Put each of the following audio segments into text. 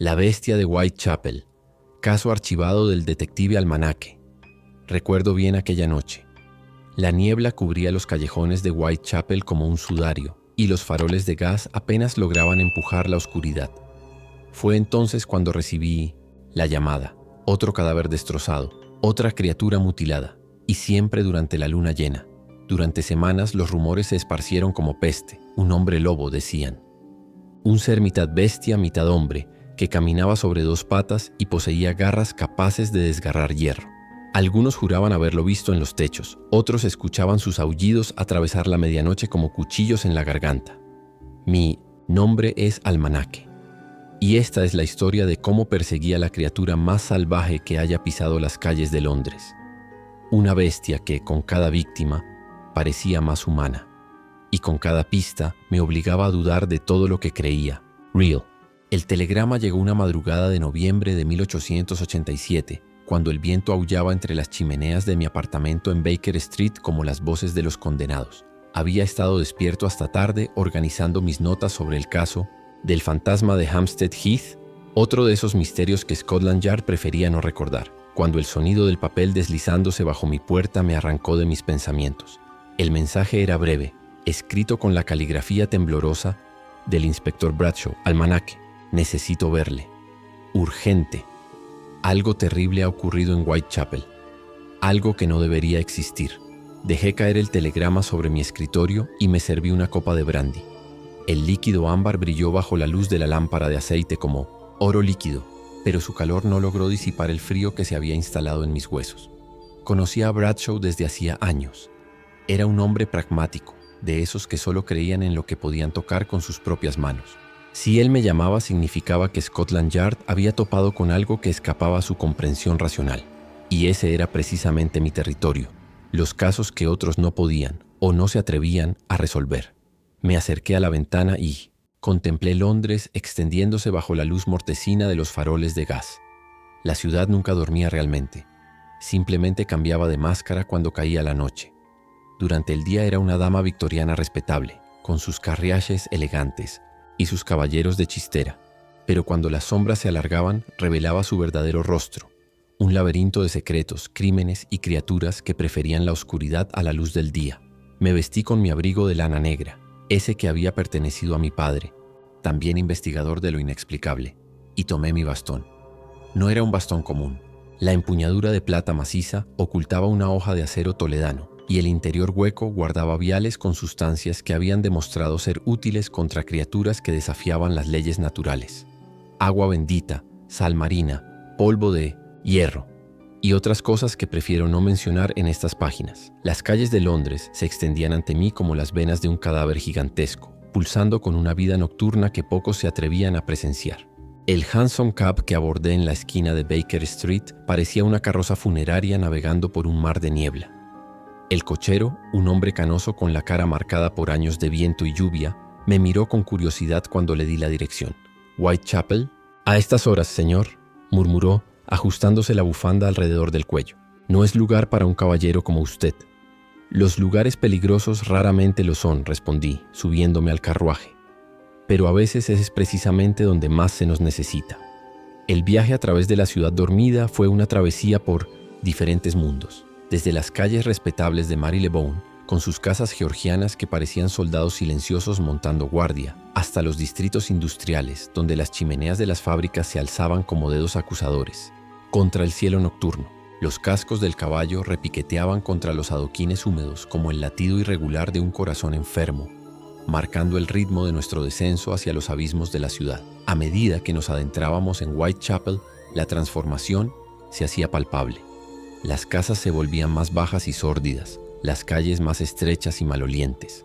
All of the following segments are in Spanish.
La bestia de Whitechapel. Caso archivado del detective Almanaque. Recuerdo bien aquella noche. La niebla cubría los callejones de Whitechapel como un sudario, y los faroles de gas apenas lograban empujar la oscuridad. Fue entonces cuando recibí la llamada. Otro cadáver destrozado, otra criatura mutilada, y siempre durante la luna llena. Durante semanas los rumores se esparcieron como peste. Un hombre lobo, decían. Un ser mitad bestia, mitad hombre, que caminaba sobre dos patas y poseía garras capaces de desgarrar hierro. Algunos juraban haberlo visto en los techos, otros escuchaban sus aullidos atravesar la medianoche como cuchillos en la garganta. Mi nombre es Almanaque, y esta es la historia de cómo perseguía la criatura más salvaje que haya pisado las calles de Londres. Una bestia que, con cada víctima, parecía más humana, y con cada pista me obligaba a dudar de todo lo que creía. Real. El telegrama llegó una madrugada de noviembre de 1887, cuando el viento aullaba entre las chimeneas de mi apartamento en Baker Street como las voces de los condenados. Había estado despierto hasta tarde organizando mis notas sobre el caso del fantasma de Hampstead Heath, otro de esos misterios que Scotland Yard prefería no recordar, cuando el sonido del papel deslizándose bajo mi puerta me arrancó de mis pensamientos. El mensaje era breve, escrito con la caligrafía temblorosa del inspector Bradshaw. Almanaque. Necesito verle. Urgente. Algo terrible ha ocurrido en Whitechapel. Algo que no debería existir. Dejé caer el telegrama sobre mi escritorio y me serví una copa de brandy. El líquido ámbar brilló bajo la luz de la lámpara de aceite como oro líquido, pero su calor no logró disipar el frío que se había instalado en mis huesos. Conocía a Bradshaw desde hacía años. Era un hombre pragmático, de esos que solo creían en lo que podían tocar con sus propias manos. Si él me llamaba, significaba que Scotland Yard había topado con algo que escapaba a su comprensión racional. Y ese era precisamente mi territorio, los casos que otros no podían o no se atrevían a resolver. Me acerqué a la ventana y contemplé Londres extendiéndose bajo la luz mortecina de los faroles de gas. La ciudad nunca dormía realmente, simplemente cambiaba de máscara cuando caía la noche. Durante el día era una dama victoriana respetable, con sus carriajes elegantes y sus caballeros de chistera, pero cuando las sombras se alargaban, revelaba su verdadero rostro, un laberinto de secretos, crímenes y criaturas que preferían la oscuridad a la luz del día. Me vestí con mi abrigo de lana negra, ese que había pertenecido a mi padre, también investigador de lo inexplicable, y tomé mi bastón. No era un bastón común. La empuñadura de plata maciza ocultaba una hoja de acero toledano, y el interior hueco guardaba viales con sustancias que habían demostrado ser útiles contra criaturas que desafiaban las leyes naturales. Agua bendita, sal marina, polvo de hierro y otras cosas que prefiero no mencionar en estas páginas. Las calles de Londres se extendían ante mí como las venas de un cadáver gigantesco, pulsando con una vida nocturna que pocos se atrevían a presenciar. El hansom cab que abordé en la esquina de Baker Street parecía una carroza funeraria navegando por un mar de niebla. El cochero, un hombre canoso con la cara marcada por años de viento y lluvia, me miró con curiosidad cuando le di la dirección. «Whitechapel». «A estas horas, señor», murmuró, ajustándose la bufanda alrededor del cuello. «No es lugar para un caballero como usted». «Los lugares peligrosos raramente lo son», respondí, subiéndome al carruaje. «Pero a veces es precisamente donde más se nos necesita». El viaje a través de la ciudad dormida fue una travesía por diferentes mundos. Desde las calles respetables de Marylebone, con sus casas georgianas que parecían soldados silenciosos montando guardia, hasta los distritos industriales, donde las chimeneas de las fábricas se alzaban como dedos acusadores. Contra el cielo nocturno, los cascos del caballo repiqueteaban contra los adoquines húmedos como el latido irregular de un corazón enfermo, marcando el ritmo de nuestro descenso hacia los abismos de la ciudad. A medida que nos adentrábamos en Whitechapel, la transformación se hacía palpable. Las casas se volvían más bajas y sórdidas, las calles más estrechas y malolientes.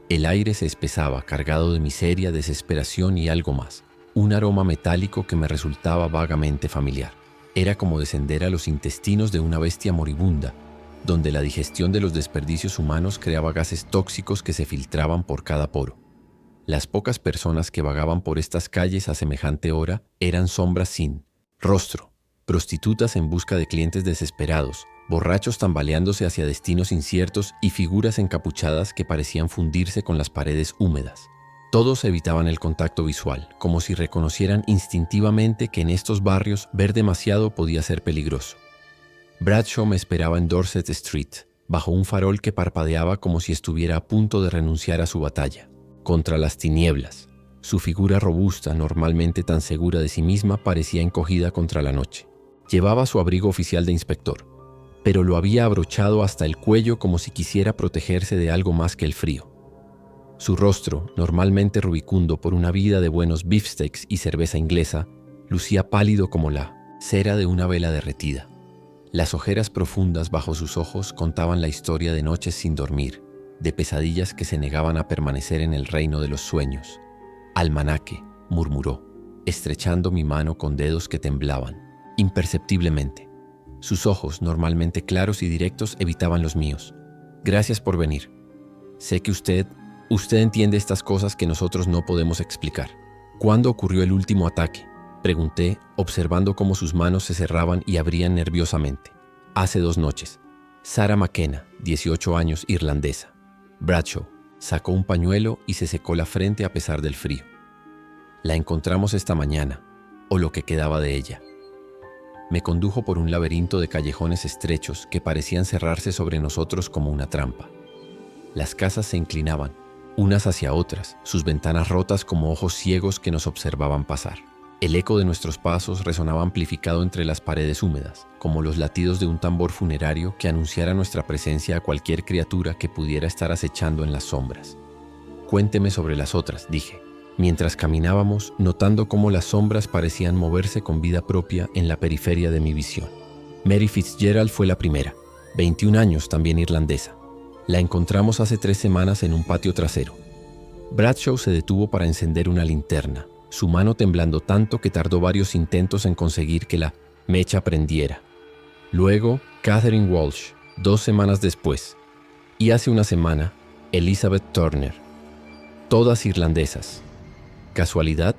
El aire se espesaba, cargado de miseria, desesperación y algo más, un aroma metálico que me resultaba vagamente familiar. Era como descender a los intestinos de una bestia moribunda, donde la digestión de los desperdicios humanos creaba gases tóxicos que se filtraban por cada poro. Las pocas personas que vagaban por estas calles a semejante hora eran sombras sin rostro, prostitutas en busca de clientes desesperados, borrachos tambaleándose hacia destinos inciertos y figuras encapuchadas que parecían fundirse con las paredes húmedas. Todos evitaban el contacto visual, como si reconocieran instintivamente que en estos barrios ver demasiado podía ser peligroso. Bradshaw me esperaba en Dorset Street, bajo un farol que parpadeaba como si estuviera a punto de renunciar a su batalla. Contra las tinieblas, su figura robusta, normalmente tan segura de sí misma, parecía encogida contra la noche. Llevaba su abrigo oficial de inspector, pero lo había abrochado hasta el cuello como si quisiera protegerse de algo más que el frío. Su rostro, normalmente rubicundo por una vida de buenos beefsteaks y cerveza inglesa, lucía pálido como la cera de una vela derretida. Las ojeras profundas bajo sus ojos contaban la historia de noches sin dormir, de pesadillas que se negaban a permanecer en el reino de los sueños. «Almanaque», murmuró, estrechando mi mano con dedos que temblaban, imperceptiblemente. Sus ojos, normalmente claros y directos, evitaban los míos. «Gracias por venir. Sé que usted entiende estas cosas que nosotros no podemos explicar». «¿Cuándo ocurrió el último ataque?», pregunté, observando cómo sus manos se cerraban y abrían nerviosamente. «Hace 2 noches. Sarah McKenna, 18 años, irlandesa». Bradshaw sacó un pañuelo y se secó la frente a pesar del frío. «La encontramos esta mañana, o lo que quedaba de ella». Me condujo por un laberinto de callejones estrechos que parecían cerrarse sobre nosotros como una trampa. Las casas se inclinaban, unas hacia otras, sus ventanas rotas como ojos ciegos que nos observaban pasar. El eco de nuestros pasos resonaba amplificado entre las paredes húmedas, como los latidos de un tambor funerario que anunciara nuestra presencia a cualquier criatura que pudiera estar acechando en las sombras. «Cuénteme sobre las otras», dije, mientras caminábamos, notando cómo las sombras parecían moverse con vida propia en la periferia de mi visión. Mary Fitzgerald fue la primera, 21 años, también irlandesa. La encontramos hace 3 semanas en un patio trasero. Bradshaw se detuvo para encender una linterna, su mano temblando tanto que tardó varios intentos en conseguir que la mecha prendiera. Luego, Catherine Walsh, 2 semanas después. Y hace una semana, Elizabeth Turner. Todas irlandesas. ¿Casualidad?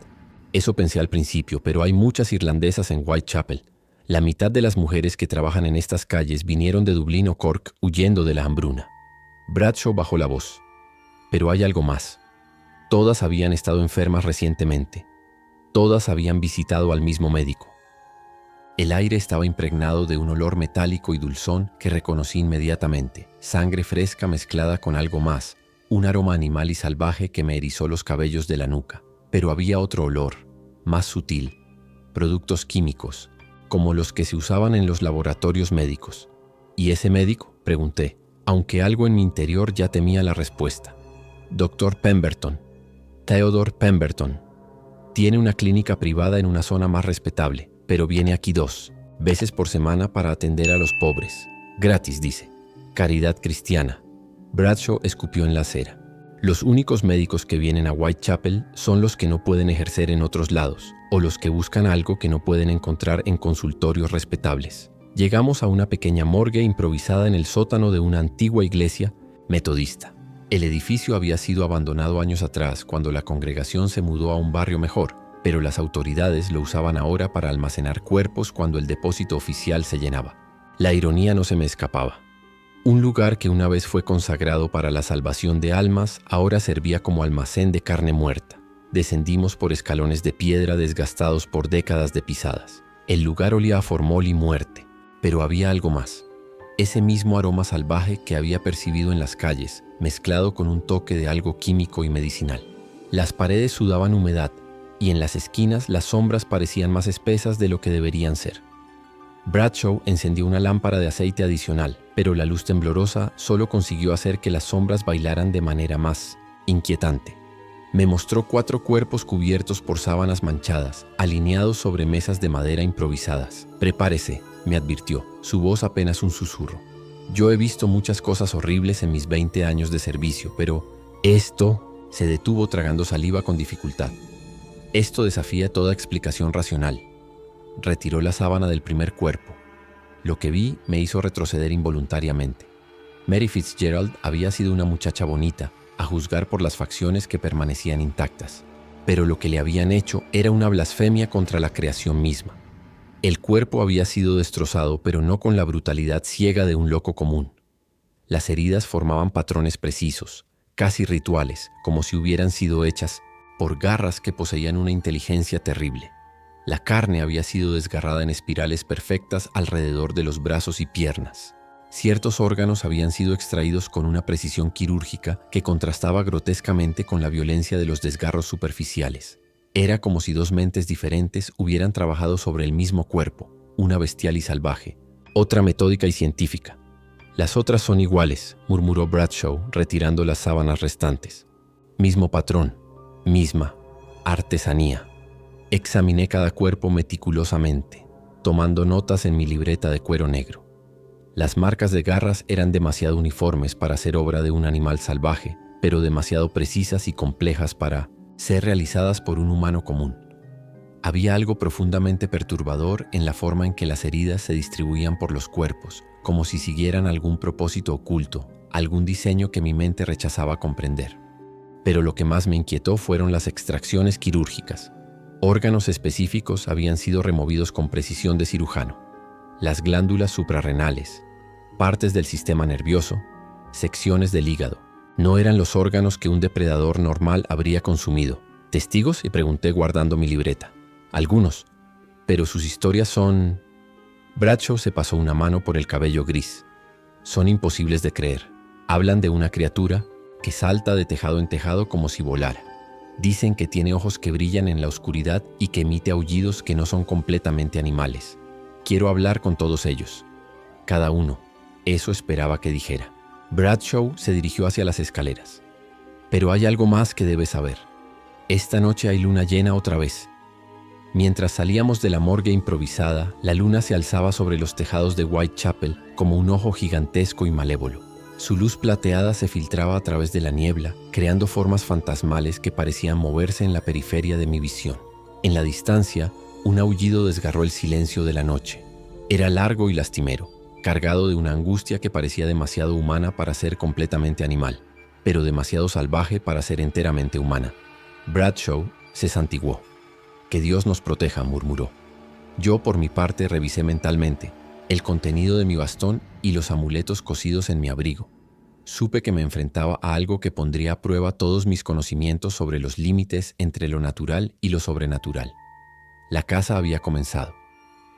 Eso pensé al principio, pero hay muchas irlandesas en Whitechapel. La mitad de las mujeres que trabajan en estas calles vinieron de Dublín o Cork huyendo de la hambruna. Bradshaw bajó la voz. Pero hay algo más. Todas habían estado enfermas recientemente. Todas habían visitado al mismo médico. El aire estaba impregnado de un olor metálico y dulzón que reconocí inmediatamente. Sangre fresca mezclada con algo más, un aroma animal y salvaje que me erizó los cabellos de la nuca. Pero había otro olor, más sutil. Productos químicos, como los que se usaban en los laboratorios médicos. ¿Y ese médico?, pregunté, aunque algo en mi interior ya temía la respuesta. Dr. Pemberton. Theodore Pemberton. Tiene una clínica privada en una zona más respetable, pero viene aquí 2 veces por semana para atender a los pobres. Gratis, dice. Caridad cristiana. Bradshaw escupió en la acera. Los únicos médicos que vienen a Whitechapel son los que no pueden ejercer en otros lados, o los que buscan algo que no pueden encontrar en consultorios respetables. Llegamos a una pequeña morgue improvisada en el sótano de una antigua iglesia metodista. El edificio había sido abandonado años atrás cuando la congregación se mudó a un barrio mejor, pero las autoridades lo usaban ahora para almacenar cuerpos cuando el depósito oficial se llenaba. La ironía no se me escapaba. Un lugar que una vez fue consagrado para la salvación de almas, ahora servía como almacén de carne muerta. Descendimos por escalones de piedra desgastados por décadas de pisadas. El lugar olía a formol y muerte, pero había algo más. Ese mismo aroma salvaje que había percibido en las calles, mezclado con un toque de algo químico y medicinal. Las paredes sudaban humedad, y en las esquinas las sombras parecían más espesas de lo que deberían ser. Bradshaw encendió una lámpara de aceite adicional, pero la luz temblorosa solo consiguió hacer que las sombras bailaran de manera más inquietante. Me mostró 4 cuerpos cubiertos por sábanas manchadas, alineados sobre mesas de madera improvisadas. «Prepárese», me advirtió, su voz apenas un susurro. «Yo he visto muchas cosas horribles en mis 20 años de servicio, pero esto...» Se detuvo tragando saliva con dificultad. «Esto desafía toda explicación racional». Retiró la sábana del primer cuerpo. Lo que vi me hizo retroceder involuntariamente. Mary Fitzgerald había sido una muchacha bonita, a juzgar por las facciones que permanecían intactas. Pero lo que le habían hecho era una blasfemia contra la creación misma. El cuerpo había sido destrozado, pero no con la brutalidad ciega de un loco común. Las heridas formaban patrones precisos, casi rituales, como si hubieran sido hechas por garras que poseían una inteligencia terrible. La carne había sido desgarrada en espirales perfectas alrededor de los brazos y piernas. Ciertos órganos habían sido extraídos con una precisión quirúrgica que contrastaba grotescamente con la violencia de los desgarros superficiales. Era como si dos mentes diferentes hubieran trabajado sobre el mismo cuerpo, una bestial y salvaje, otra metódica y científica. «Las otras son iguales», murmuró Bradshaw, retirando las sábanas restantes. «Mismo patrón, misma artesanía». Examiné cada cuerpo meticulosamente, tomando notas en mi libreta de cuero negro. Las marcas de garras eran demasiado uniformes para ser obra de un animal salvaje, pero demasiado precisas y complejas para ser realizadas por un humano común. Había algo profundamente perturbador en la forma en que las heridas se distribuían por los cuerpos, como si siguieran algún propósito oculto, algún diseño que mi mente rechazaba comprender. Pero lo que más me inquietó fueron las extracciones quirúrgicas. Órganos específicos habían sido removidos con precisión de cirujano. Las glándulas suprarrenales, partes del sistema nervioso, secciones del hígado. No eran los órganos que un depredador normal habría consumido. ¿Testigos?, y pregunté guardando mi libreta. Algunos, pero sus historias son... Bradshaw se pasó una mano por el cabello gris. Son imposibles de creer. Hablan de una criatura que salta de tejado en tejado como si volara. Dicen que tiene ojos que brillan en la oscuridad y que emite aullidos que no son completamente animales. Quiero hablar con todos ellos. Cada uno. Eso esperaba que dijera. Bradshaw se dirigió hacia las escaleras. Pero hay algo más que debes saber. Esta noche hay luna llena otra vez. Mientras salíamos de la morgue improvisada, la luna se alzaba sobre los tejados de Whitechapel como un ojo gigantesco y malévolo. Su luz plateada se filtraba a través de la niebla, creando formas fantasmales que parecían moverse en la periferia de mi visión. En la distancia, un aullido desgarró el silencio de la noche. Era largo y lastimero, cargado de una angustia que parecía demasiado humana para ser completamente animal, pero demasiado salvaje para ser enteramente humana. Bradshaw se santiguó. «Que Dios nos proteja», murmuró. Yo, por mi parte, revisé mentalmente el contenido de mi bastón y los amuletos cosidos en mi abrigo. Supe que me enfrentaba a algo que pondría a prueba todos mis conocimientos sobre los límites entre lo natural y lo sobrenatural. La caza había comenzado,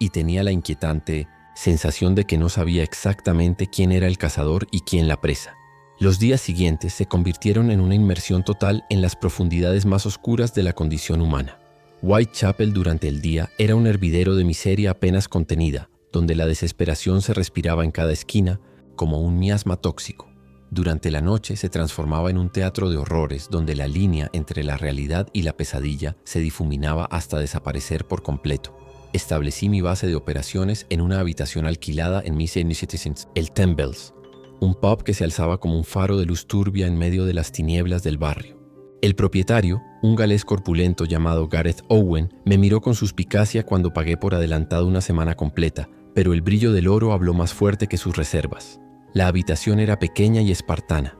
y tenía la inquietante sensación de que no sabía exactamente quién era el cazador y quién la presa. Los días siguientes se convirtieron en una inmersión total en las profundidades más oscuras de la condición humana. Whitechapel durante el día era un hervidero de miseria apenas contenida, donde la desesperación se respiraba en cada esquina como un miasma tóxico. Durante la noche se transformaba en un teatro de horrores donde la línea entre la realidad y la pesadilla se difuminaba hasta desaparecer por completo. Establecí mi base de operaciones en una habitación alquilada en Miss Citizens, el Ten Bells, un pub que se alzaba como un faro de luz turbia en medio de las tinieblas del barrio. El propietario, un galés corpulento llamado Gareth Owen, me miró con suspicacia cuando pagué por adelantado una semana completa, pero el brillo del oro habló más fuerte que sus reservas. La habitación era pequeña y espartana.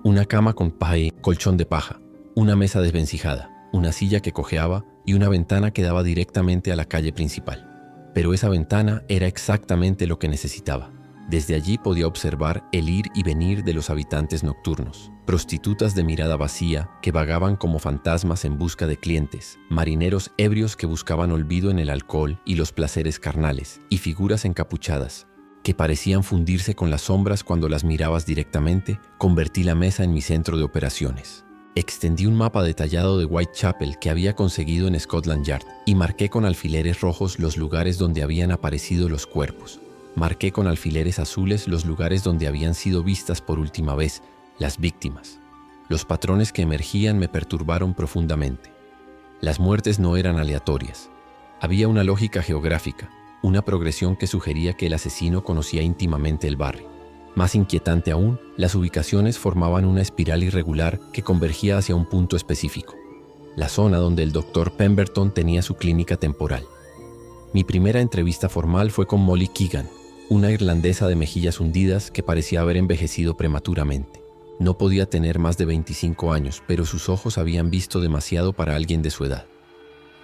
Una cama con colchón de paja, una mesa desvencijada, una silla que cojeaba y una ventana que daba directamente a la calle principal. Pero esa ventana era exactamente lo que necesitaba. Desde allí podía observar el ir y venir de los habitantes nocturnos, prostitutas de mirada vacía que vagaban como fantasmas en busca de clientes, marineros ebrios que buscaban olvido en el alcohol y los placeres carnales, y figuras encapuchadas que parecían fundirse con las sombras cuando las mirabas directamente. Convertí la mesa en mi centro de operaciones. Extendí un mapa detallado de Whitechapel que había conseguido en Scotland Yard y marqué con alfileres rojos los lugares donde habían aparecido los cuerpos. Marqué con alfileres azules los lugares donde habían sido vistas por última vez las víctimas. Los patrones que emergían me perturbaron profundamente. Las muertes no eran aleatorias. Había una lógica geográfica, una progresión que sugería que el asesino conocía íntimamente el barrio. Más inquietante aún, las ubicaciones formaban una espiral irregular que convergía hacia un punto específico, la zona donde el Dr. Pemberton tenía su clínica temporal. Mi primera entrevista formal fue con Molly Keegan, una irlandesa de mejillas hundidas que parecía haber envejecido prematuramente. No podía tener más de 25 años, pero sus ojos habían visto demasiado para alguien de su edad.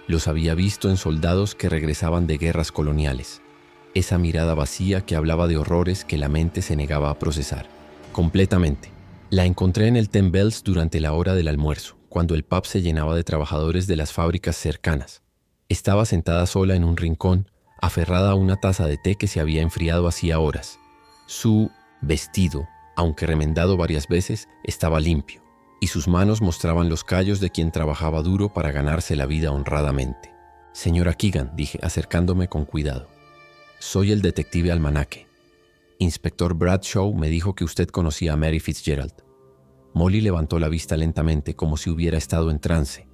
Los había visto en soldados que regresaban de guerras coloniales. Esa mirada vacía que hablaba de horrores que la mente se negaba a procesar. Completamente. La encontré en el Ten Bells durante la hora del almuerzo, cuando el pub se llenaba de trabajadores de las fábricas cercanas. Estaba sentada sola en un rincón, aferrada a una taza de té que se había enfriado hacía horas. Su vestido, aunque remendado varias veces, estaba limpio, y sus manos mostraban los callos de quien trabajaba duro para ganarse la vida honradamente. «Señora Keegan», dije, acercándome con cuidado. «Soy el detective Almanaque. Inspector Bradshaw me dijo que usted conocía a Mary Fitzgerald». Molly levantó la vista lentamente como si hubiera estado en trance.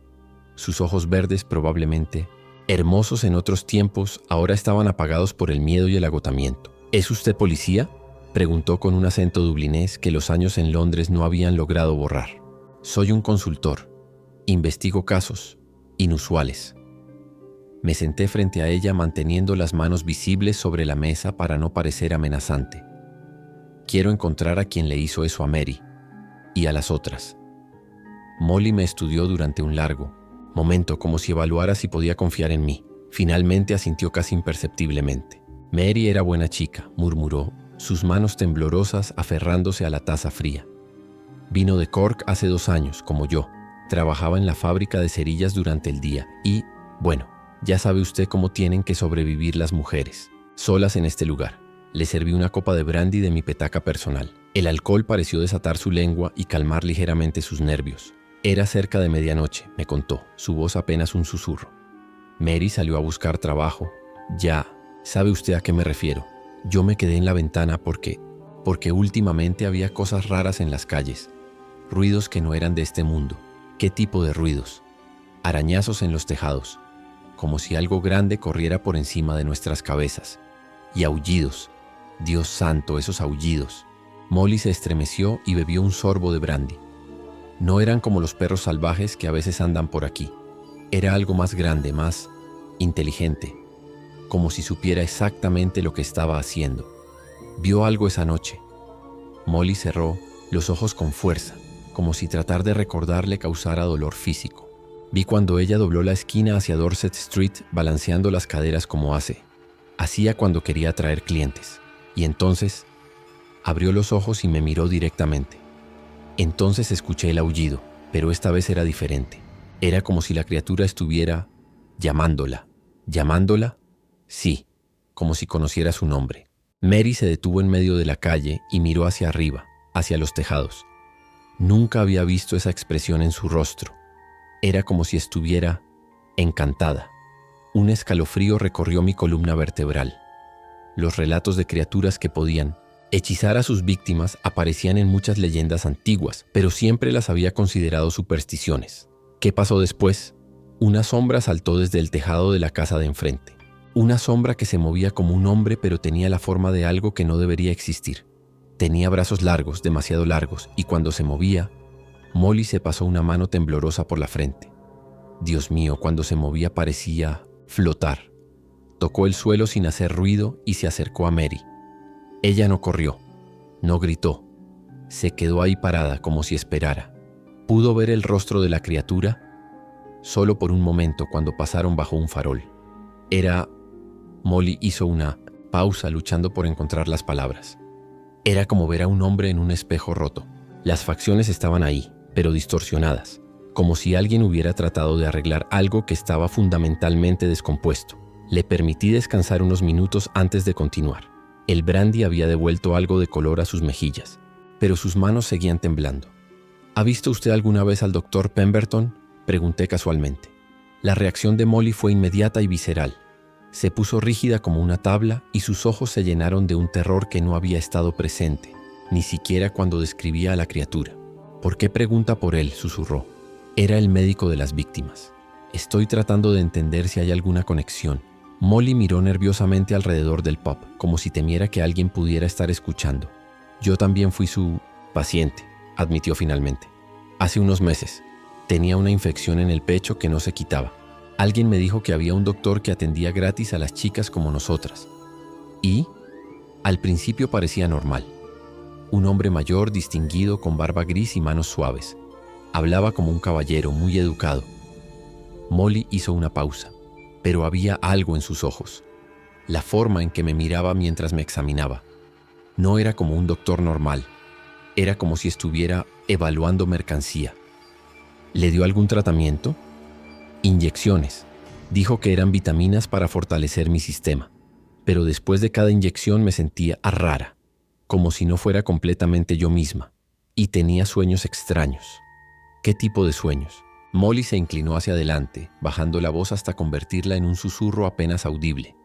Sus ojos verdes, probablemente hermosos en otros tiempos, ahora estaban apagados por el miedo y el agotamiento. «¿Es usted policía?», preguntó con un acento dublinés que los años en Londres no habían logrado borrar. «Soy un consultor. Investigo casos inusuales». Me senté frente a ella manteniendo las manos visibles sobre la mesa para no parecer amenazante. «Quiero encontrar a quien le hizo eso a Mary y a las otras». Molly me estudió durante un largo momento, como si evaluara si podía confiar en mí. Finalmente asintió casi imperceptiblemente. «Mary era buena chica», murmuró, sus manos temblorosas aferrándose a la taza fría. «Vino de Cork hace 2 años, como yo. Trabajaba en la fábrica de cerillas durante el día y, bueno, ya sabe usted cómo tienen que sobrevivir las mujeres, solas en este lugar». Le serví una copa de brandy de mi petaca personal. El alcohol pareció desatar su lengua y calmar ligeramente sus nervios. «Era cerca de medianoche», me contó, su voz apenas un susurro. «Mary salió a buscar trabajo. Ya sabe usted a qué me refiero. Yo me quedé en la ventana porque últimamente había cosas raras en las calles. Ruidos que no eran de este mundo». «¿Qué tipo de ruidos?» «Arañazos en los tejados, como si algo grande corriera por encima de nuestras cabezas. Y aullidos. Dios santo, esos aullidos». Molly se estremeció y bebió un sorbo de brandy. No eran como los perros salvajes que a veces andan por aquí. Era algo más grande, más inteligente, como si supiera exactamente lo que estaba haciendo. «Vio algo esa noche». Molly cerró los ojos con fuerza, como si tratar de recordar le causara dolor físico. «Vi cuando ella dobló la esquina hacia Dorset Street balanceando las caderas como hacía cuando quería atraer clientes. Y entonces abrió los ojos y me miró directamente. Entonces escuché el aullido, pero esta vez era diferente. Era como si la criatura estuviera llamándola. ¿Llamándola? Sí, como si conociera su nombre». Mary se detuvo en medio de la calle y miró hacia arriba, hacia los tejados. Nunca había visto esa expresión en su rostro. Era como si estuviera encantada. Un escalofrío recorrió mi columna vertebral. Los relatos de criaturas que podían hechizar a sus víctimas aparecían en muchas leyendas antiguas, pero siempre las había considerado supersticiones. ¿Qué pasó después? Una sombra saltó desde el tejado de la casa de enfrente. Una sombra que se movía como un hombre, pero tenía la forma de algo que no debería existir. Tenía brazos largos, demasiado largos, y cuando se movía, Molly se pasó una mano temblorosa por la frente. Dios mío, cuando se movía parecía flotar. Tocó el suelo sin hacer ruido y se acercó a Mary. Ella no corrió, no gritó. Se quedó ahí parada como si esperara. Pudo ver el rostro de la criatura solo por un momento cuando pasaron bajo un farol. Molly hizo una pausa luchando por encontrar las palabras. Era como ver a un hombre en un espejo roto. Las facciones estaban ahí, pero distorsionadas, como si alguien hubiera tratado de arreglar algo que estaba fundamentalmente descompuesto. Le permití descansar unos minutos antes de continuar. El brandy había devuelto algo de color a sus mejillas, pero sus manos seguían temblando. ¿Ha visto usted alguna vez al Dr. Pemberton?, pregunté casualmente. La reacción de Molly fue inmediata y visceral. Se puso rígida como una tabla y sus ojos se llenaron de un terror que no había estado presente, ni siquiera cuando describía a la criatura. «¿Por qué pregunta por él?», susurró. «Era el médico de las víctimas. Estoy tratando de entender si hay alguna conexión». Molly miró nerviosamente alrededor del pub, como si temiera que alguien pudiera estar escuchando. «Yo también fui su paciente», admitió finalmente. «Hace unos meses. Tenía una infección en el pecho que no se quitaba. Alguien me dijo que había un doctor que atendía gratis a las chicas como nosotras. Y al principio parecía normal. Un hombre mayor, distinguido, con barba gris y manos suaves. Hablaba como un caballero, muy educado». Molly hizo una pausa, pero había algo en sus ojos. La forma en que me miraba mientras me examinaba. No era como un doctor normal. Era como si estuviera evaluando mercancía. ¿Le dio algún tratamiento? Inyecciones. Dijo que eran vitaminas para fortalecer mi sistema. Pero después de cada inyección me sentía rara, como si no fuera completamente yo misma. Y tenía sueños extraños. ¿Qué tipo de sueños? Molly se inclinó hacia adelante, bajando la voz hasta convertirla en un susurro apenas audible.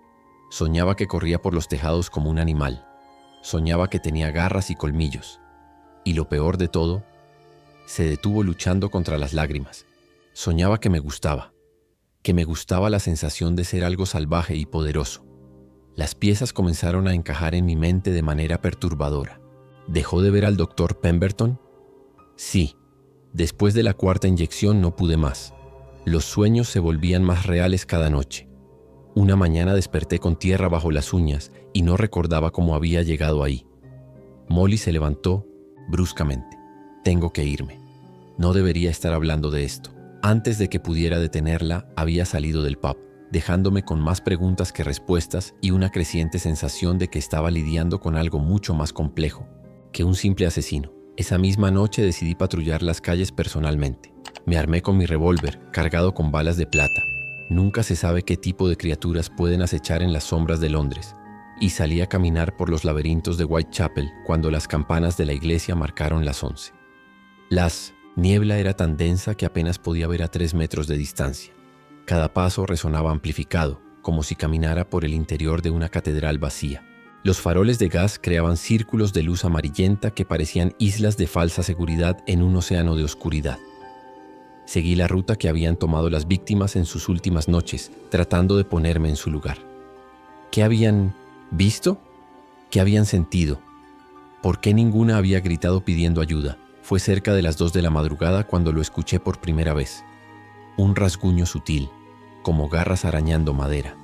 Soñaba que corría por los tejados como un animal. Soñaba que tenía garras y colmillos. Y lo peor de todo, se detuvo luchando contra las lágrimas. Soñaba que me gustaba la sensación de ser algo salvaje y poderoso. Las piezas comenzaron a encajar en mi mente de manera perturbadora. ¿Dejó de ver al Dr. Pemberton? Sí. Después de la 4ª inyección no pude más. Los sueños se volvían más reales cada noche. Una mañana desperté con tierra bajo las uñas y no recordaba cómo había llegado ahí. Molly se levantó bruscamente. Tengo que irme. No debería estar hablando de esto. Antes de que pudiera detenerla, había salido del pub, dejándome con más preguntas que respuestas y una creciente sensación de que estaba lidiando con algo mucho más complejo que un simple asesino. Esa misma noche decidí patrullar las calles personalmente. Me armé con mi revólver, cargado con balas de plata. Nunca se sabe qué tipo de criaturas pueden acechar en las sombras de Londres. Y salí a caminar por los laberintos de Whitechapel cuando las campanas de la iglesia marcaron las 11. La niebla era tan densa que apenas podía ver a 3 metros de distancia. Cada paso resonaba amplificado, como si caminara por el interior de una catedral vacía. Los faroles de gas creaban círculos de luz amarillenta que parecían islas de falsa seguridad en un océano de oscuridad. Seguí la ruta que habían tomado las víctimas en sus últimas noches, tratando de ponerme en su lugar. ¿Qué habían visto? ¿Qué habían sentido? ¿Por qué ninguna había gritado pidiendo ayuda? Fue cerca de las 2 de la madrugada cuando lo escuché por primera vez. Un rasguño sutil, como garras arañando madera.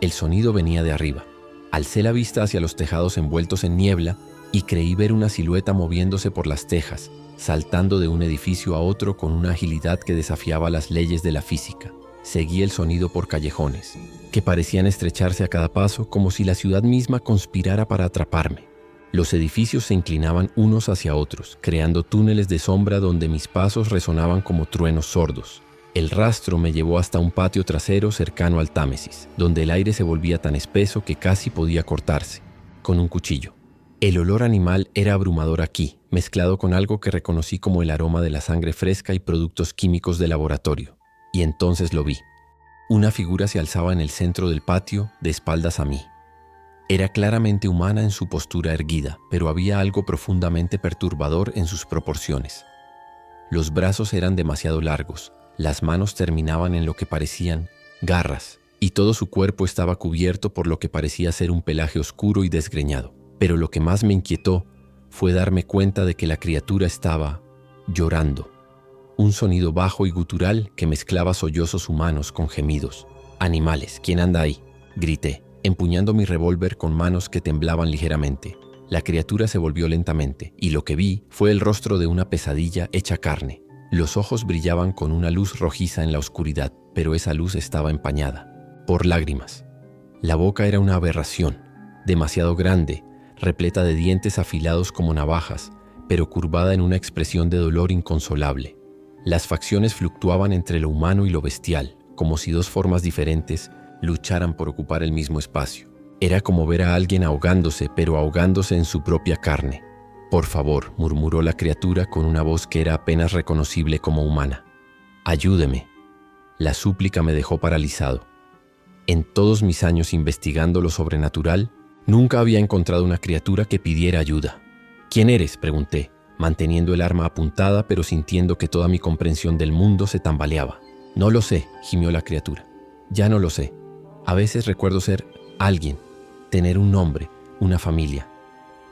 El sonido venía de arriba. Alcé la vista hacia los tejados envueltos en niebla y creí ver una silueta moviéndose por las tejas, saltando de un edificio a otro con una agilidad que desafiaba las leyes de la física. Seguí el sonido por callejones, que parecían estrecharse a cada paso como si la ciudad misma conspirara para atraparme. Los edificios se inclinaban unos hacia otros, creando túneles de sombra donde mis pasos resonaban como truenos sordos. El rastro me llevó hasta un patio trasero cercano al Támesis, donde el aire se volvía tan espeso que casi podía cortarse, con un cuchillo. El olor animal era abrumador aquí, mezclado con algo que reconocí como el aroma de la sangre fresca y productos químicos de laboratorio. Y entonces lo vi. Una figura se alzaba en el centro del patio, de espaldas a mí. Era claramente humana en su postura erguida, pero había algo profundamente perturbador en sus proporciones. Los brazos eran demasiado largos, las manos terminaban en lo que parecían garras, y todo su cuerpo estaba cubierto por lo que parecía ser un pelaje oscuro y desgreñado. Pero lo que más me inquietó fue darme cuenta de que la criatura estaba llorando. Un sonido bajo y gutural que mezclaba sollozos humanos con gemidos. «Animales, ¿quién anda ahí?», grité, empuñando mi revólver con manos que temblaban ligeramente. La criatura se volvió lentamente, y lo que vi fue el rostro de una pesadilla hecha carne. Los ojos brillaban con una luz rojiza en la oscuridad, pero esa luz estaba empañada por lágrimas. La boca era una aberración, demasiado grande, repleta de dientes afilados como navajas, pero curvada en una expresión de dolor inconsolable. Las facciones fluctuaban entre lo humano y lo bestial, como si 2 formas diferentes lucharan por ocupar el mismo espacio. Era como ver a alguien ahogándose, pero ahogándose en su propia carne. «Por favor», murmuró la criatura con una voz que era apenas reconocible como humana. «Ayúdeme». La súplica me dejó paralizado. En todos mis años investigando lo sobrenatural, nunca había encontrado una criatura que pidiera ayuda. «¿Quién eres?», pregunté, manteniendo el arma apuntada pero sintiendo que toda mi comprensión del mundo se tambaleaba. «No lo sé», gimió la criatura. «Ya no lo sé. A veces recuerdo ser alguien, tener un nombre, una familia.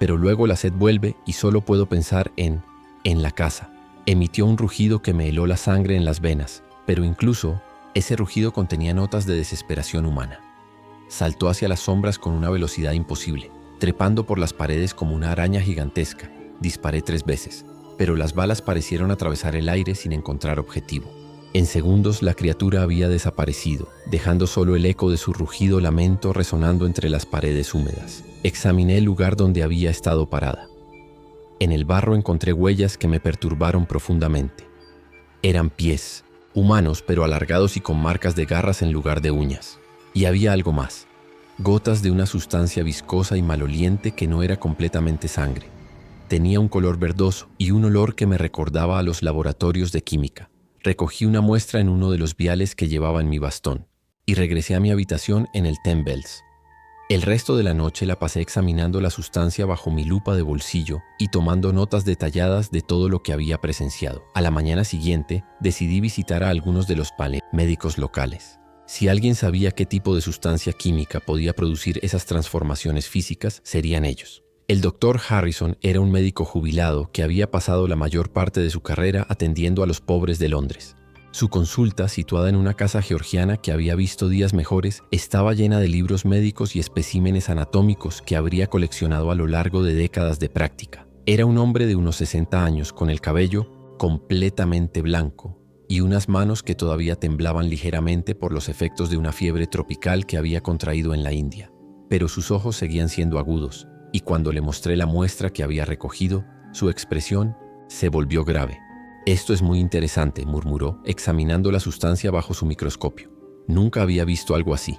Pero luego la sed vuelve y solo puedo pensar en la casa». Emitió un rugido que me heló la sangre en las venas, pero incluso ese rugido contenía notas de desesperación humana. Saltó hacia las sombras con una velocidad imposible, trepando por las paredes como una araña gigantesca. Disparé 3 veces, pero las balas parecieron atravesar el aire sin encontrar objetivo. En segundos la criatura había desaparecido, dejando solo el eco de su rugido lamento resonando entre las paredes húmedas. Examiné el lugar donde había estado parada. En el barro encontré huellas que me perturbaron profundamente. Eran pies, humanos pero alargados y con marcas de garras en lugar de uñas. Y había algo más, gotas de una sustancia viscosa y maloliente que no era completamente sangre. Tenía un color verdoso y un olor que me recordaba a los laboratorios de química. Recogí una muestra en uno de los viales que llevaba en mi bastón y regresé a mi habitación en el Ten Bells. El resto de la noche la pasé examinando la sustancia bajo mi lupa de bolsillo y tomando notas detalladas de todo lo que había presenciado. A la mañana siguiente, decidí visitar a algunos de los médicos locales. Si alguien sabía qué tipo de sustancia química podía producir esas transformaciones físicas, serían ellos. El Dr. Harrison era un médico jubilado que había pasado la mayor parte de su carrera atendiendo a los pobres de Londres. Su consulta, situada en una casa georgiana que había visto días mejores, estaba llena de libros médicos y especímenes anatómicos que habría coleccionado a lo largo de décadas de práctica. Era un hombre de unos 60 años, con el cabello completamente blanco y unas manos que todavía temblaban ligeramente por los efectos de una fiebre tropical que había contraído en la India. Pero sus ojos seguían siendo agudos, y cuando le mostré la muestra que había recogido, su expresión se volvió grave. «Esto es muy interesante», murmuró, examinando la sustancia bajo su microscopio. «Nunca había visto algo así.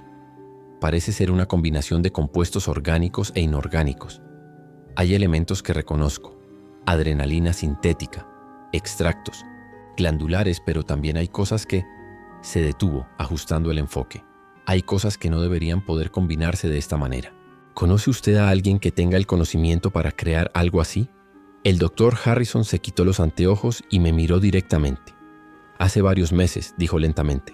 Parece ser una combinación de compuestos orgánicos e inorgánicos. Hay elementos que reconozco: adrenalina sintética, extractos, glandulares, pero también hay cosas que...» Se detuvo, ajustando el enfoque. «Hay cosas que no deberían poder combinarse de esta manera. ¿Conoce usted a alguien que tenga el conocimiento para crear algo así?» El Dr. Harrison se quitó los anteojos y me miró directamente. «Hace varios meses», dijo lentamente,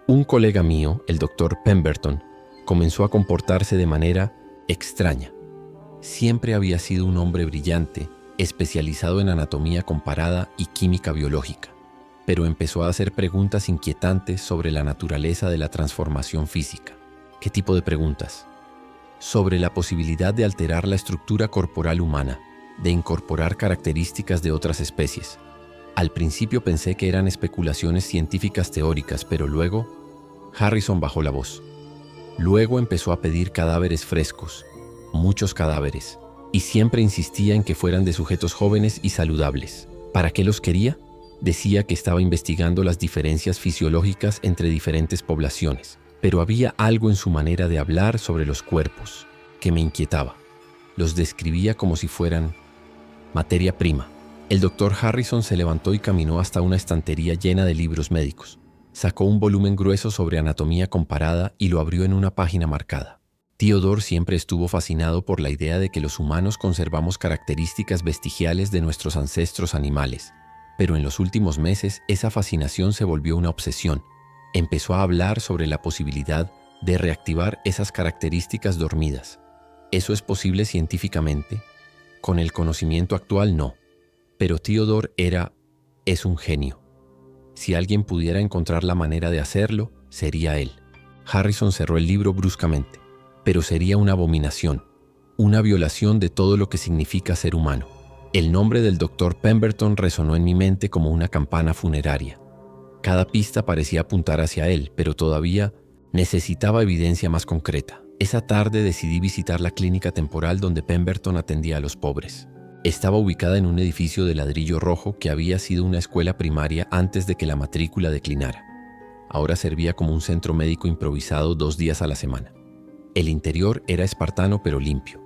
«un colega mío, el Dr. Pemberton, comenzó a comportarse de manera extraña. Siempre había sido un hombre brillante, especializado en anatomía comparada y química biológica, pero empezó a hacer preguntas inquietantes sobre la naturaleza de la transformación física». «¿Qué tipo de preguntas?» «Sobre la posibilidad de alterar la estructura corporal humana, de incorporar características de otras especies. Al principio pensé que eran especulaciones científicas teóricas, pero luego...» Harrison bajó la voz. «Luego empezó a pedir cadáveres frescos, muchos cadáveres, y siempre insistía en que fueran de sujetos jóvenes y saludables. ¿Para qué los quería? Decía que estaba investigando las diferencias fisiológicas entre diferentes poblaciones, pero había algo en su manera de hablar sobre los cuerpos que me inquietaba. Los describía como si fueran materia prima». El Dr. Harrison se levantó y caminó hasta una estantería llena de libros médicos. Sacó un volumen grueso sobre anatomía comparada y lo abrió en una página marcada. Theodore siempre estuvo fascinado por la idea de que los humanos conservamos características vestigiales de nuestros ancestros animales, pero en los últimos meses esa fascinación se volvió una obsesión. Empezó a hablar sobre la posibilidad de reactivar esas características dormidas. ¿Eso es posible científicamente? Con el conocimiento actual, no. Pero Theodore es un genio. Si alguien pudiera encontrar la manera de hacerlo, sería él. Harrison cerró el libro bruscamente. Pero sería una abominación, una violación de todo lo que significa ser humano. El nombre del Dr. Pemberton resonó en mi mente como una campana funeraria. Cada pista parecía apuntar hacia él, pero todavía necesitaba evidencia más concreta. Esa tarde decidí visitar la clínica temporal donde Pemberton atendía a los pobres. Estaba ubicada en un edificio de ladrillo rojo que había sido una escuela primaria antes de que la matrícula declinara. Ahora servía como un centro médico improvisado 2 días a la semana. El interior era espartano pero limpio.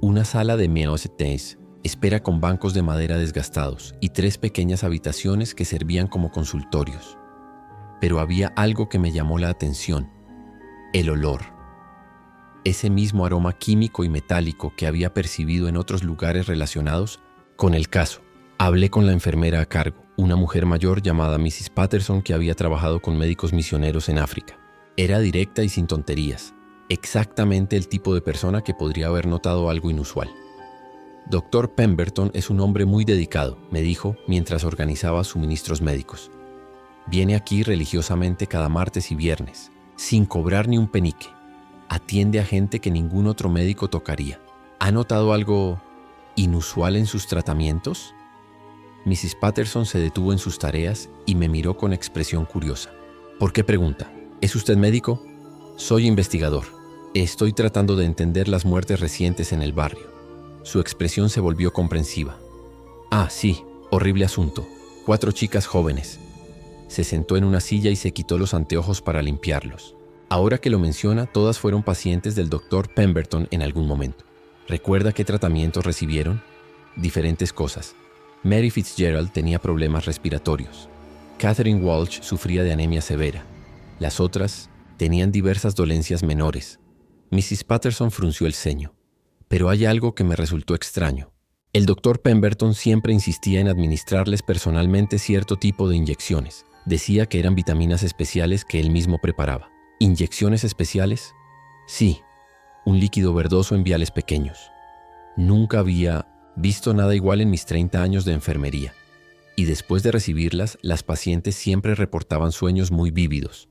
Una sala de meocetes, espera con bancos de madera desgastados y 3 pequeñas habitaciones que servían como consultorios. Pero había algo que me llamó la atención: el olor. Ese mismo aroma químico y metálico que había percibido en otros lugares relacionados con el caso. Hablé con la enfermera a cargo, una mujer mayor llamada Mrs. Patterson que había trabajado con médicos misioneros en África. Era directa y sin tonterías, exactamente el tipo de persona que podría haber notado algo inusual. «Dr. Pemberton es un hombre muy dedicado», me dijo mientras organizaba suministros médicos. «Viene aquí religiosamente cada martes y viernes, sin cobrar ni un penique. Atiende a gente que ningún otro médico tocaría. ¿Ha notado algo inusual en sus tratamientos?» Mrs. Patterson se detuvo en sus tareas y me miró con expresión curiosa. «¿Por qué pregunta? ¿Es usted médico?» «Soy investigador. Estoy tratando de entender las muertes recientes en el barrio». Su expresión se volvió comprensiva. Ah, sí, horrible asunto. 4 chicas jóvenes. Se sentó en una silla y se quitó los anteojos para limpiarlos. Ahora que lo menciona, todas fueron pacientes del Dr. Pemberton en algún momento. ¿Recuerda qué tratamientos recibieron? Diferentes cosas. Mary Fitzgerald tenía problemas respiratorios. Catherine Walsh sufría de anemia severa. Las otras tenían diversas dolencias menores. Mrs. Patterson frunció el ceño. Pero hay algo que me resultó extraño. El Dr. Pemberton siempre insistía en administrarles personalmente cierto tipo de inyecciones. Decía que eran vitaminas especiales que él mismo preparaba. ¿Inyecciones especiales? Sí, un líquido verdoso en viales pequeños. Nunca había visto nada igual en mis 30 años de enfermería. Y después de recibirlas, las pacientes siempre reportaban sueños muy vívidos.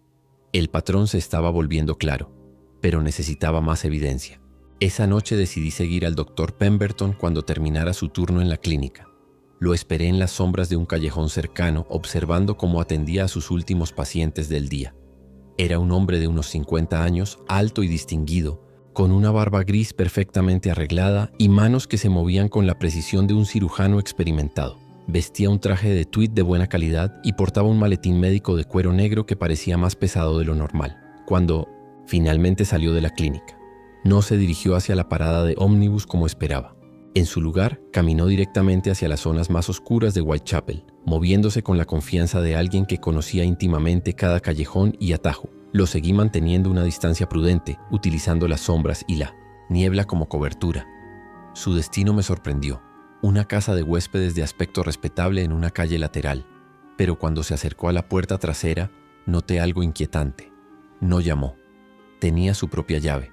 El patrón se estaba volviendo claro, pero necesitaba más evidencia. Esa noche decidí seguir al Dr. Pemberton cuando terminara su turno en la clínica. Lo esperé en las sombras de un callejón cercano, observando cómo atendía a sus últimos pacientes del día. Era un hombre de unos 50 años, alto y distinguido, con una barba gris perfectamente arreglada y manos que se movían con la precisión de un cirujano experimentado. Vestía un traje de tweed de buena calidad y portaba un maletín médico de cuero negro que parecía más pesado de lo normal. Cuando finalmente salió de la clínica, no se dirigió hacia la parada de ómnibus como esperaba. En su lugar, caminó directamente hacia las zonas más oscuras de Whitechapel, moviéndose con la confianza de alguien que conocía íntimamente cada callejón y atajo. Lo seguí manteniendo una distancia prudente, utilizando las sombras y la niebla como cobertura. Su destino me sorprendió. Una casa de huéspedes de aspecto respetable en una calle lateral. Pero cuando se acercó a la puerta trasera, noté algo inquietante. No llamó. Tenía su propia llave.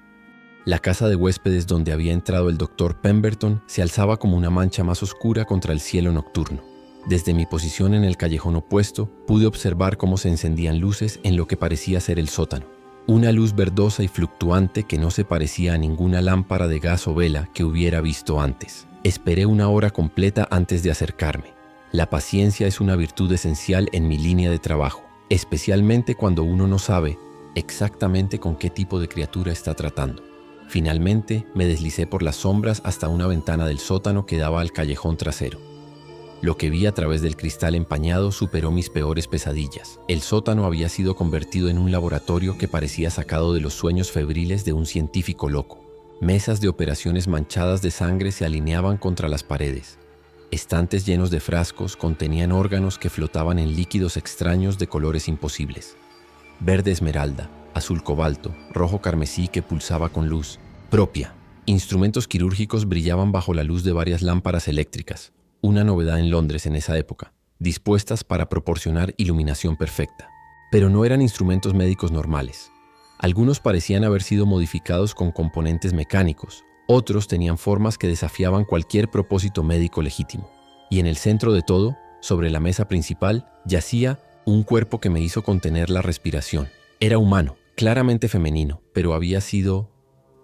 La casa de huéspedes donde había entrado el Dr. Pemberton se alzaba como una mancha más oscura contra el cielo nocturno. Desde mi posición en el callejón opuesto, pude observar cómo se encendían luces en lo que parecía ser el sótano. Una luz verdosa y fluctuante que no se parecía a ninguna lámpara de gas o vela que hubiera visto antes. Esperé una hora completa antes de acercarme. La paciencia es una virtud esencial en mi línea de trabajo, especialmente cuando uno no sabe exactamente con qué tipo de criatura está tratando. Finalmente, me deslicé por las sombras hasta una ventana del sótano que daba al callejón trasero. Lo que vi a través del cristal empañado superó mis peores pesadillas. El sótano había sido convertido en un laboratorio que parecía sacado de los sueños febriles de un científico loco. Mesas de operaciones manchadas de sangre se alineaban contra las paredes. Estantes llenos de frascos contenían órganos que flotaban en líquidos extraños de colores imposibles. Verde esmeralda, azul cobalto, rojo carmesí que pulsaba con luz propia. Instrumentos quirúrgicos brillaban bajo la luz de varias lámparas eléctricas, una novedad en Londres en esa época, dispuestas para proporcionar iluminación perfecta. Pero no eran instrumentos médicos normales. Algunos parecían haber sido modificados con componentes mecánicos, otros tenían formas que desafiaban cualquier propósito médico legítimo. Y en el centro de todo, sobre la mesa principal, yacía un cuerpo que me hizo contener la respiración. Era humano, claramente femenino, pero había sido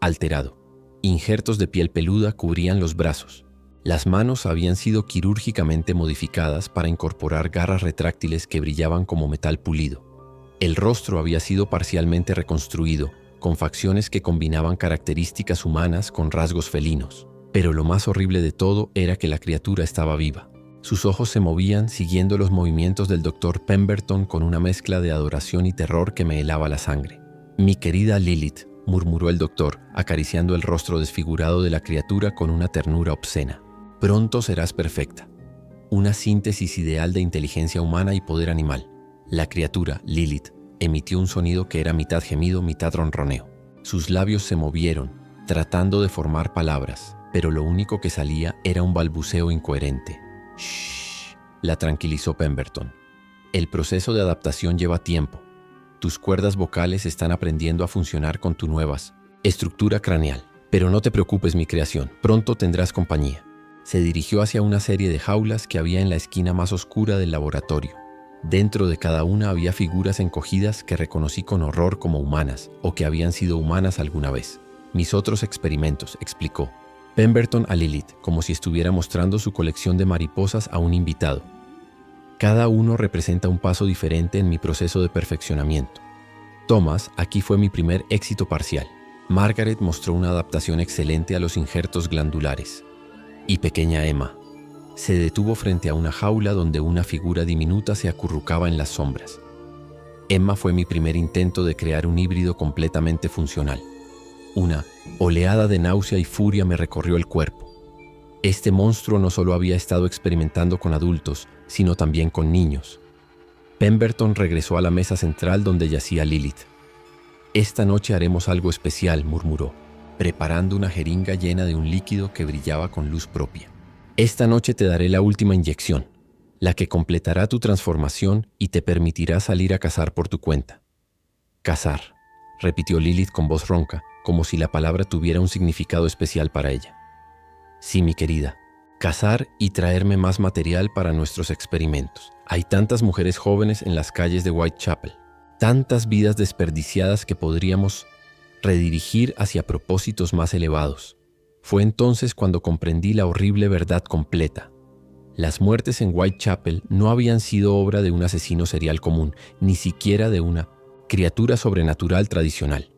alterado. Injertos de piel peluda cubrían los brazos. Las manos habían sido quirúrgicamente modificadas para incorporar garras retráctiles que brillaban como metal pulido. El rostro había sido parcialmente reconstruido, con facciones que combinaban características humanas con rasgos felinos. Pero lo más horrible de todo era que la criatura estaba viva. Sus ojos se movían siguiendo los movimientos del Dr. Pemberton con una mezcla de adoración y terror que me helaba la sangre. «Mi querida Lilith», murmuró el doctor, acariciando el rostro desfigurado de la criatura con una ternura obscena. «Pronto serás perfecta. Una síntesis ideal de inteligencia humana y poder animal». La criatura, Lilith, emitió un sonido que era mitad gemido, mitad ronroneo. Sus labios se movieron, tratando de formar palabras, pero lo único que salía era un balbuceo incoherente. «Shh», la tranquilizó Pemberton. «El proceso de adaptación lleva tiempo. Tus cuerdas vocales están aprendiendo a funcionar con tu nueva estructura craneal. Pero no te preocupes, mi creación, pronto tendrás compañía». Se dirigió hacia una serie de jaulas que había en la esquina más oscura del laboratorio. Dentro de cada una había figuras encogidas que reconocí con horror como humanas o que habían sido humanas alguna vez. «Mis otros experimentos», explicó Pemberton a Lilith, como si estuviera mostrando su colección de mariposas a un invitado. «Cada uno representa un paso diferente en mi proceso de perfeccionamiento. Thomas, aquí fue mi primer éxito parcial. Margaret mostró una adaptación excelente a los injertos glandulares. Y pequeña Emma, Se detuvo frente a una jaula donde una figura diminuta se acurrucaba en las sombras. Emma fue mi primer intento de crear un híbrido completamente funcional. Una oleada de náusea y furia me recorrió el cuerpo. Este monstruo no solo había estado experimentando con adultos, sino también con niños. Pemberton regresó a la mesa central donde yacía Lilith. «Esta noche haremos algo especial», murmuró, preparando una jeringa llena de un líquido que brillaba con luz propia. «Esta noche te daré la última inyección, la que completará tu transformación y te permitirá salir a cazar por tu cuenta». «Cazar», repitió Lilith con voz ronca, como si la palabra tuviera un significado especial para ella. «Sí, mi querida, cazar y traerme más material para nuestros experimentos. Hay tantas mujeres jóvenes en las calles de Whitechapel, tantas vidas desperdiciadas que podríamos redirigir hacia propósitos más elevados». Fue entonces cuando comprendí la horrible verdad completa. Las muertes en Whitechapel no habían sido obra de un asesino serial común, ni siquiera de una criatura sobrenatural tradicional.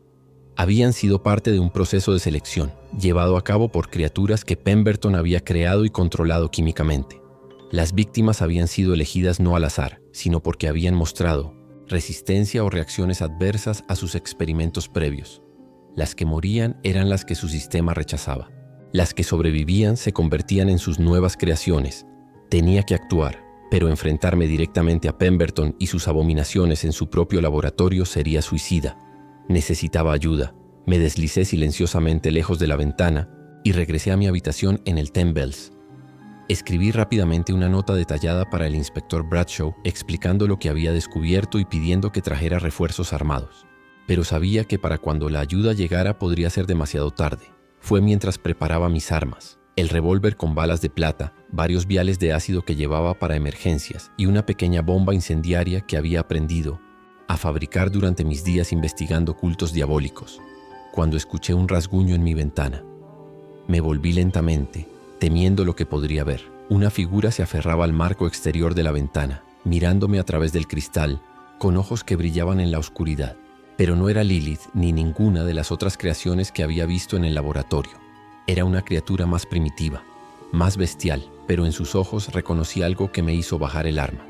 Habían sido parte de un proceso de selección, llevado a cabo por criaturas que Pemberton había creado y controlado químicamente. Las víctimas habían sido elegidas no al azar, sino porque habían mostrado resistencia o reacciones adversas a sus experimentos previos. Las que morían eran las que su sistema rechazaba. Las que sobrevivían se convertían en sus nuevas creaciones. Tenía que actuar, pero enfrentarme directamente a Pemberton y sus abominaciones en su propio laboratorio sería suicida. Necesitaba ayuda. Me deslicé silenciosamente lejos de la ventana y regresé a mi habitación en el Ten Bells. Escribí rápidamente una nota detallada para el inspector Bradshaw explicando lo que había descubierto y pidiendo que trajera refuerzos armados. Pero sabía que para cuando la ayuda llegara podría ser demasiado tarde. Fue mientras preparaba mis armas, el revólver con balas de plata, varios viales de ácido que llevaba para emergencias y una pequeña bomba incendiaria que había aprendido a fabricar durante mis días investigando cultos diabólicos, cuando escuché un rasguño en mi ventana. Me volví lentamente, temiendo lo que podría ver. Una figura se aferraba al marco exterior de la ventana, mirándome a través del cristal, con ojos que brillaban en la oscuridad. Pero no era Lilith ni ninguna de las otras creaciones que había visto en el laboratorio. Era una criatura más primitiva, más bestial, pero en sus ojos reconocí algo que me hizo bajar el arma.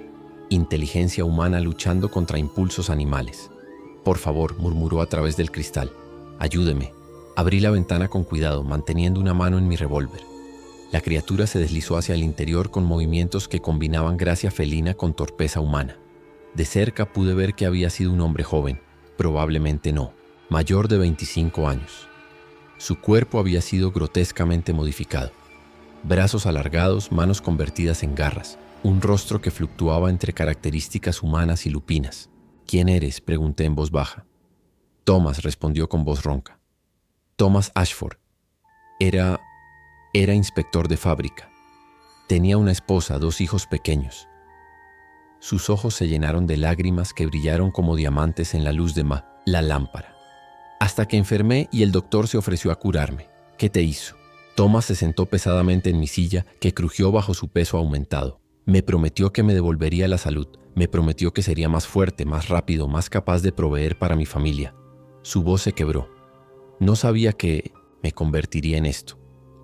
Inteligencia humana luchando contra impulsos animales. «Por favor», murmuró a través del cristal. «Ayúdeme». Abrí la ventana con cuidado, manteniendo una mano en mi revólver. La criatura se deslizó hacia el interior con movimientos que combinaban gracia felina con torpeza humana. De cerca pude ver que había sido un hombre joven. Probablemente no, mayor de 25 años. Su cuerpo había sido grotescamente modificado. Brazos alargados, manos convertidas en garras, un rostro que fluctuaba entre características humanas y lupinas. «¿Quién eres?», pregunté en voz baja. «Thomas», respondió con voz ronca. «Thomas Ashford. Era inspector de fábrica. Tenía una esposa, 2 hijos pequeños». Sus ojos se llenaron de lágrimas que brillaron como diamantes en la luz de la lámpara. «Hasta que enfermé y el doctor se ofreció a curarme. ¿Qué te hizo?». Thomas se sentó pesadamente en mi silla, que crujió bajo su peso aumentado. Me prometió que me devolvería la salud. Me prometió que sería más fuerte, más rápido, más capaz de proveer para mi familia. Su voz se quebró. No sabía que me convertiría en esto.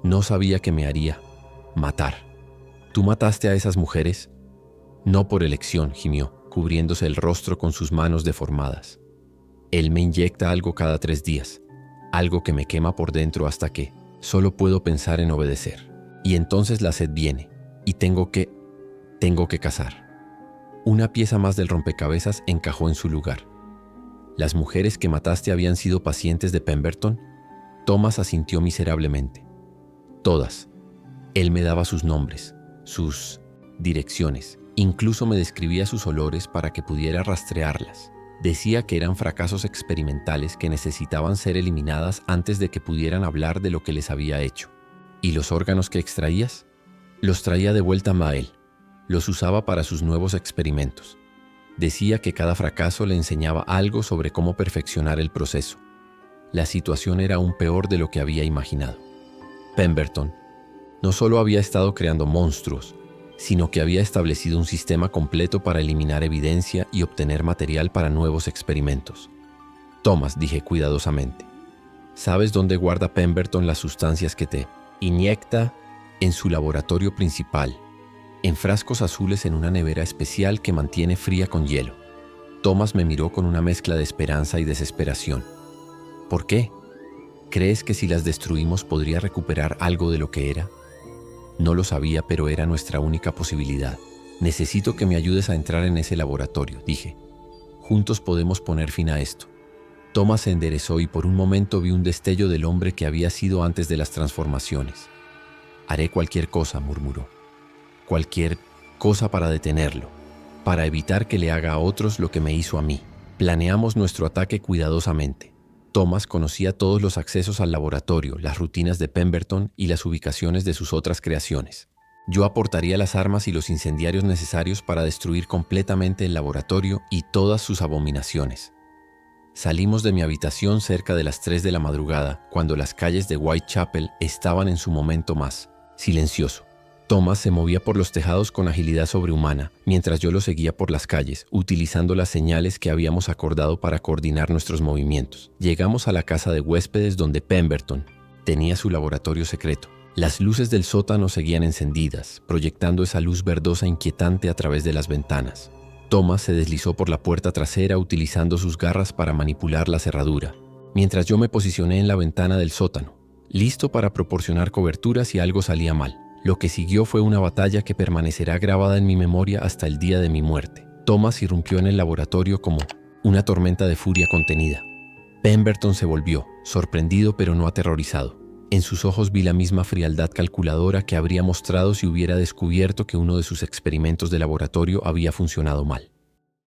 No sabía que me haría matar. «¿Tú mataste a esas mujeres?». «No por elección», gimió, cubriéndose el rostro con sus manos deformadas. «Él me inyecta algo cada 3 días, algo que me quema por dentro hasta que solo puedo pensar en obedecer. Y entonces la sed viene, y tengo que cazar». Una pieza más del rompecabezas encajó en su lugar. «¿Las mujeres que mataste habían sido pacientes de Pemberton?». Thomas asintió miserablemente. «Todas. Él me daba sus nombres, sus direcciones. Incluso me describía sus olores para que pudiera rastrearlas. Decía que eran fracasos experimentales que necesitaban ser eliminadas antes de que pudieran hablar de lo que les había hecho. ¿Y los órganos que extraías?». «Los traía de vuelta a Mael. Los usaba para sus nuevos experimentos. Decía que cada fracaso le enseñaba algo sobre cómo perfeccionar el proceso. La situación era aún peor de lo que había imaginado. Pemberton no solo había estado creando monstruos, sino que había establecido un sistema completo para eliminar evidencia y obtener material para nuevos experimentos. «Thomas», dije cuidadosamente, «¿sabes dónde guarda Pemberton las sustancias que te inyecta?». «En su laboratorio principal, en frascos azules en una nevera especial que mantiene fría con hielo. Thomas me miró con una mezcla de esperanza y desesperación. ¿Por qué? ¿Crees que si las destruimos podría recuperar algo de lo que era? No lo sabía, pero era nuestra única posibilidad. Necesito que me ayudes a entrar en ese laboratorio, dije. Juntos podemos poner fin a esto. Thomas se enderezó y por un momento vi un destello del hombre que había sido antes de las transformaciones. Haré cualquier cosa, murmuró. Cualquier cosa para detenerlo, para evitar que le haga a otros lo que me hizo a mí. Planeamos nuestro ataque cuidadosamente. Thomas conocía todos los accesos al laboratorio, las rutinas de Pemberton y las ubicaciones de sus otras creaciones. Yo aportaría las armas y los incendiarios necesarios para destruir completamente el laboratorio y todas sus abominaciones. Salimos de mi habitación cerca de las 3 de la madrugada, cuando las calles de Whitechapel estaban en su momento más silencioso. Thomas se movía por los tejados con agilidad sobrehumana, mientras yo lo seguía por las calles, utilizando las señales que habíamos acordado para coordinar nuestros movimientos. Llegamos a la casa de huéspedes donde Pemberton tenía su laboratorio secreto. Las luces del sótano seguían encendidas, proyectando esa luz verdosa inquietante a través de las ventanas. Thomas se deslizó por la puerta trasera utilizando sus garras para manipular la cerradura, mientras yo me posicioné en la ventana del sótano, listo para proporcionar cobertura si algo salía mal. Lo que siguió fue una batalla que permanecerá grabada en mi memoria hasta el día de mi muerte. Thomas irrumpió en el laboratorio como una tormenta de furia contenida. Pemberton se volvió, sorprendido pero no aterrorizado. En sus ojos vi la misma frialdad calculadora que habría mostrado si hubiera descubierto que uno de sus experimentos de laboratorio había funcionado mal.